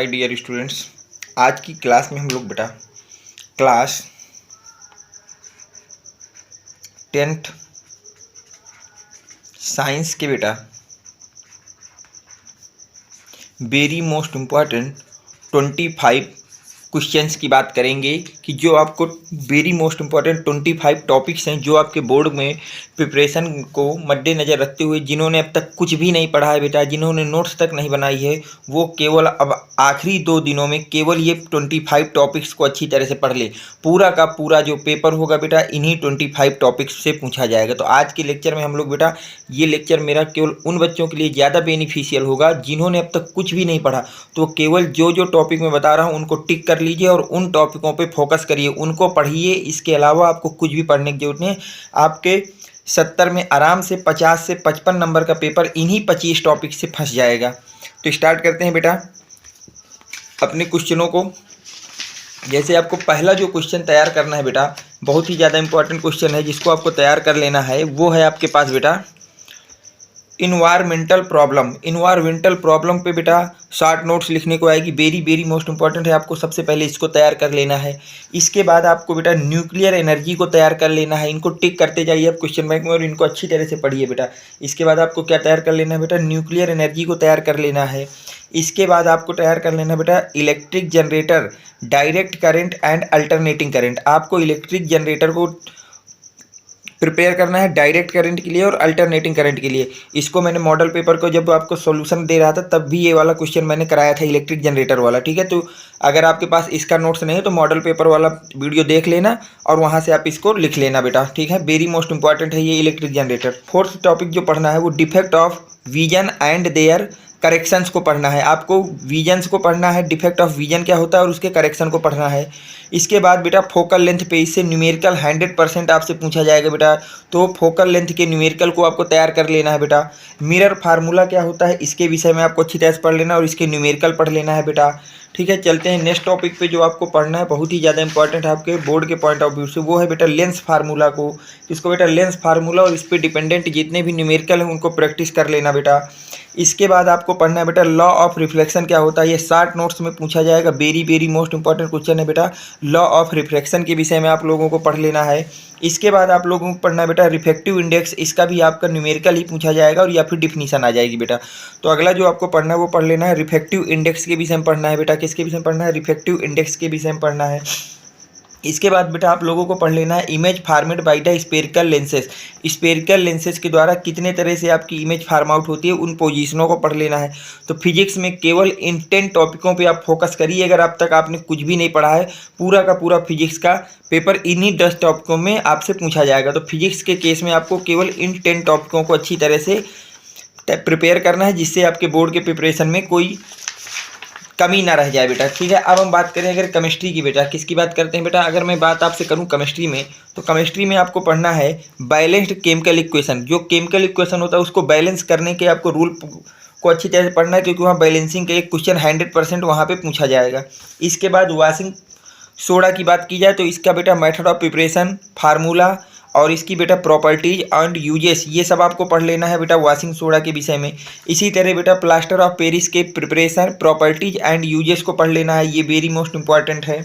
My dear students, आज की class में हम लोग बेटा क्लास 10th साइंस के बेटा वेरी मोस्ट इम्पॉर्टेंट 25 क्वेश्चंस की बात करेंगे कि जो आपको वेरी मोस्ट इम्पॉर्टेंट 25 टॉपिक्स हैं जो आपके बोर्ड में प्रिपरेशन को मद्देनज़र रखते हुए जिन्होंने अब तक कुछ भी नहीं पढ़ा है बेटा, जिन्होंने नोट्स तक नहीं बनाई है, वो केवल अब आखिरी 2 दिनों में केवल ये 25 टॉपिक्स को अच्छी तरह से पढ़ ले। पूरा का पूरा जो पेपर होगा बेटा इन्हीं 25 टॉपिक्स से पूछा जाएगा। तो आज के लेक्चर में हम लोग बेटा ये लेक्चर मेरा केवल उन बच्चों के लिए ज़्यादा बेनिफिशियल होगा जिन्होंने अब तक कुछ भी नहीं पढ़ा। तो केवल जो टॉपिक मैं बता रहा हूँ उनको टिक कर लीजिए और उन टॉपिकों पे फोकस करिए, उनको पढ़िए। इसके अलावा आपको कुछ भी पढ़ने की जरूरत नहीं। आपके 70 में आराम से 50 से 55 नंबर का पेपर इन्हीं 25 टॉपिक से फंस जाएगा। तो स्टार्ट करते हैं बेटा अपने क्वेश्चनों को। जैसे आपको पहला जो क्वेश्चन तैयार करना है बेटा, बहुत ही ज़्यादा इंपॉर्टेंट क्वेश्चन है जिसको आपको तैयार कर लेना है। वो है आपके पास बेटा इन्वायरमेंटल प्रॉब्लम पे बेटा शॉर्ट नोट्स लिखने को आएगी। वेरी मोस्ट इंपॉर्टेंट है, आपको सबसे पहले इसको तैयार कर लेना है। इसके बाद आपको बेटा न्यूक्लियर एनर्जी को तैयार कर लेना है। इनको टिक करते जाइए आप क्वेश्चन बैंक में और इनको अच्छी तरह से पढ़िए बेटा। इसके बाद आपको क्या तैयार कर लेना है बेटा, न्यूक्लियर एनर्जी को तैयार कर लेना है। इसके बाद आपको तैयार कर लेना है बेटा electric generator, direct current and alternating current. आपको इलेक्ट्रिक जनरेटर को प्रिपेयर करना है डायरेक्ट करंट के लिए और अल्टरनेटिंग करंट के लिए। इसको मैंने मॉडल पेपर को जब आपको सॉल्यूशन दे रहा था तब भी ये वाला क्वेश्चन मैंने कराया था, इलेक्ट्रिक जनरेटर वाला। ठीक है, तो अगर आपके पास इसका नोट्स नहीं है तो मॉडल पेपर वाला वीडियो देख लेना और वहाँ से आप इसको लिख लेना बेटा। ठीक है, वेरी मोस्ट इंपॉर्टेंट है ये इलेक्ट्रिक जनरेटर। फोर्थ टॉपिक जो पढ़ना है वो defect of vision and their corrections को पढ़ना है। आपको विजन्स को पढ़ना है, डिफेक्ट ऑफ विजन क्या होता है और उसके करेक्शन को पढ़ना है। इसके बाद बेटा फोकल लेंथ पे इससे न्यूमेरिकल 100% आपसे पूछा जाएगा बेटा। तो फोकल लेंथ के न्यूमेरिकल को आपको तैयार कर लेना है बेटा। मिरर फार्मूला क्या होता है इसके विषय में आपको अच्छी तरह से पढ़ लेना और इसके न्यूमेरिकल पढ़ लेना है बेटा। ठीक है, चलते हैं नेक्स्ट टॉपिक पे जो आपको पढ़ना है, बहुत ही ज़्यादा इंपॉर्टेंट है आपके बोर्ड के पॉइंट ऑफ व्यू से। वो है बेटा लेंस फार्मूला को। इसको बेटा लेंस फार्मूला और इस पर डिपेंडेंट जितने भी न्यूमेरिकल हैं उनको प्रैक्टिस कर लेना बेटा। इसके बाद आपको पढ़ना है बेटा लॉ ऑफ रिफ्लेक्शन क्या होता है, ये शॉर्ट नोट्स में पूछा जाएगा। वेरी मोस्ट इंपॉर्टेंट क्वेश्चन है बेटा। लॉ ऑफ रिफ्लेक्शन के विषय में आप लोगों को पढ़ लेना है। इसके बाद आप लोगों को पढ़ना है बेटा रिफ्रैक्टिव इंडेक्स, इसका भी आपका न्यूमेरिकल ही पूछा जाएगा और या फिर डिफिनीशन आ जाएगी बेटा। तो अगला जो आपको पढ़ना है वो पढ़ लेना है रिफ्रैक्टिव इंडेक्स के विषय में पढ़ना है बेटा। किसके विषय में पढ़ना है, रिफ्रैक्टिव इंडेक्स के विषय में पढ़ना है। इसके बाद बेटा आप लोगों को पढ़ लेना है image formed by the spherical lenses. Spherical lenses के द्वारा कितने तरह से आपकी इमेज फार्म आउट होती है उन पोजीशनों को पढ़ लेना है। तो फिजिक्स में केवल इन 10 टॉपिकों पे आप फोकस करिए। अगर अब तक आपने कुछ भी नहीं पढ़ा है, पूरा का पूरा फिजिक्स का पेपर इन्हीं 10 टॉपिकों में आपसे पूछा जाएगा। तो फिजिक्स के केस में आपको केवल इन 10 टॉपिकों को अच्छी तरह से प्रिपेयर करना है जिससे आपके बोर्ड के प्रिपरेशन में कोई कमी ना रह जाए बेटा। ठीक है, अब हम बात करें अगर केमिस्ट्री की बेटा, किसकी बात करते हैं बेटा, अगर मैं बात आपसे करूं केमिस्ट्री में, तो केमिस्ट्री में आपको पढ़ना है बैलेंस्ड केमिकल इक्वेशन। जो केमिकल इक्वेशन होता है उसको बैलेंस करने के आपको रूल को अच्छी तरह से पढ़ना है क्योंकि वहाँ बैलेंसिंग का एक क्वेश्चन 100% वहाँ पे पूछा जाएगा। इसके बाद वॉशिंग सोडा की बात की जाए तो इसका बेटा मेथड ऑफ प्रिपरेशन, फार्मूला और इसकी बेटा प्रॉपर्टीज एंड यूजेस, ये सब आपको पढ़ लेना है बेटा वॉशिंग सोडा के विषय में। इसी तरह बेटा प्लास्टर ऑफ पेरिस के प्रिपरेशन, प्रॉपर्टीज एंड यूजेस को पढ़ लेना है, ये वेरी मोस्ट इंपॉर्टेंट है।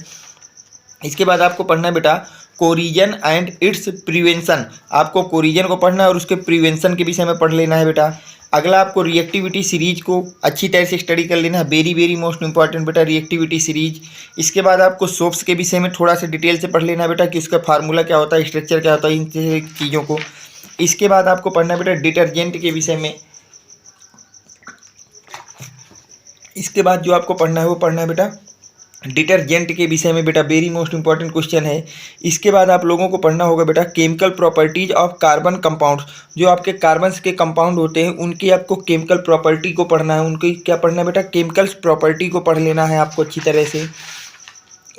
इसके बाद आपको पढ़ना है बेटा कोरिजन एंड इट्स प्रिवेंशन। आपको कोरिजन को पढ़ना है और उसके प्रिवेंशन के विषय में पढ़ लेना है बेटा। अगला आपको रिएक्टिविटी सीरीज को अच्छी तरह से स्टडी कर लेना है, वेरी मोस्ट इंपॉर्टेंट बेटा रिएक्टिविटी सीरीज। इसके बाद आपको सोप्स के विषय में थोड़ा सा डिटेल से पढ़ लेना है बेटा कि उसका फार्मूला क्या होता है, स्ट्रक्चर क्या होता है, इन चीज़ों को। इसके बाद आपको पढ़ना है बेटा डिटर्जेंट के विषय में। इसके बाद जो आपको पढ़ना है वो पढ़ना है बेटा डिटर्जेंट के विषय में बेटा, वेरी मोस्ट इंपॉर्टेंट क्वेश्चन है। इसके बाद आप लोगों को पढ़ना होगा बेटा chemical properties of carbon compounds. जो आपके कार्बन्स के कंपाउंड होते हैं उनकी आपको केमिकल प्रॉपर्टी को पढ़ना है, उनकी क्या पढ़ना है बेटा, केमिकल्स प्रॉपर्टी को पढ़ लेना है आपको अच्छी तरह से।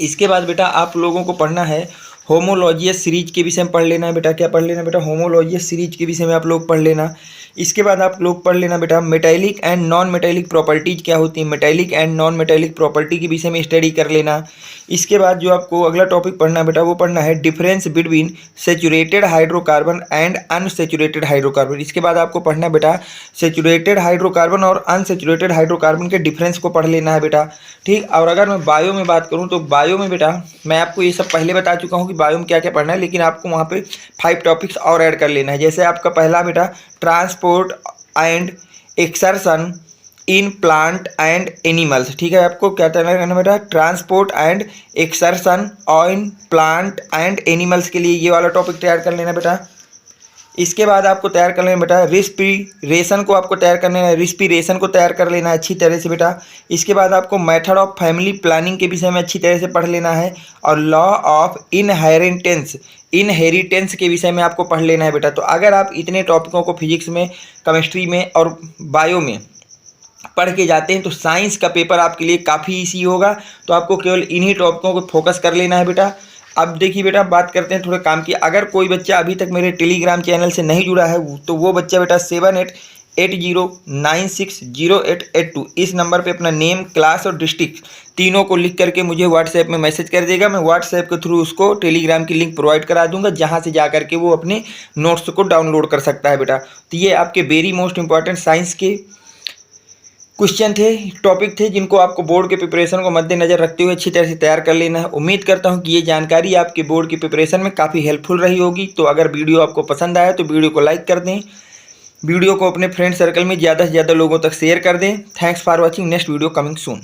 इसके बाद बेटा आप लोगों को पढ़ना है होमोलॉजियस सीरीज के विषय में पढ़ लेना है बेटा। क्या पढ़ लेना बेटा? होमोलॉजियस सीरीज के विषय में आप लोग पढ़ लेना। इसके बाद आप लोग पढ़ लेना बेटा metallic and non metallic properties क्या होती है, metallic and non metallic property के विषय में स्टडी कर लेना। इसके बाद जो आपको अगला टॉपिक पढ़ना है बेटा वो पढ़ना है difference between saturated hydrocarbon and unsaturated hydrocarbon. इसके बाद आपको पढ़ना है बेटा सेचुरेटेड हाइड्रोकार्बन और अनसेचुरेटेड हाइड्रोकार्बन के डिफरेंस को पढ़ लेना है बेटा। ठीक। और अगर मैं बायो में बात करूं तो बायो में बेटा मैं आपको ये सब पहले बता चुका हूं कि बायो में क्या क्या पढ़ना है, लेकिन आपको वहां पे 5 टॉपिक्स और ऐड कर लेना है। जैसे आपका पहला बेटा transport and exertion in plant and animals. ठीक है, आपको क्या करना है बेटा? Transport and exertion in plant and animals के लिए ये वाला टॉपिक तैयार कर लेना बेटा। इसके बाद आपको तैयार कर लेना बेटा रिस्पिरेशन को आपको तैयार कर लेना है, रिस्पिरेशन को तैयार कर लेना है अच्छी तरह से बेटा। इसके बाद आपको मेथड ऑफ फैमिली प्लानिंग के विषय में अच्छी तरह से पढ़ लेना है और लॉ ऑफ इनहेरिटेंस के विषय में आपको पढ़ लेना है बेटा। तो अगर आप इतने टॉपिकों को फिजिक्स में, केमिस्ट्री में और बायो में पढ़ के जाते हैं तो साइंस का पेपर आपके लिए काफ़ी ईजी होगा। तो आपको केवल इन्हीं टॉपिकों को फोकस कर लेना है बेटा। अब देखिए बेटा बात करते हैं थोड़े काम की। अगर कोई बच्चा अभी तक मेरे टेलीग्राम चैनल से नहीं जुड़ा है तो वो बच्चा बेटा 7880960882 इस नंबर पे अपना नेम, क्लास और डिस्ट्रिक्ट तीनों को लिख करके मुझे व्हाट्सएप में मैसेज कर देगा। मैं व्हाट्सएप के थ्रू उसको टेलीग्राम की लिंक प्रोवाइड करा दूंगा, जहाँ से जा करके वो अपने नोट्स को डाउनलोड कर सकता है बेटा। तो ये आपके वेरी मोस्ट इंपॉर्टेंट साइंस के क्वेश्चन थे, टॉपिक थे, जिनको आपको बोर्ड के प्रिपरेशन को मद्देनजर रखते हुए अच्छी तरह से तैयार कर लेना है। उम्मीद करता हूं कि ये जानकारी आपके बोर्ड की प्रिपरेशन में काफ़ी हेल्पफुल रही होगी। तो अगर वीडियो आपको पसंद आया तो वीडियो को लाइक कर दें, वीडियो को अपने फ्रेंड सर्कल में ज़्यादा से ज़्यादा लोगों तक शेयर कर दें। Thanks for watching, next video coming soon.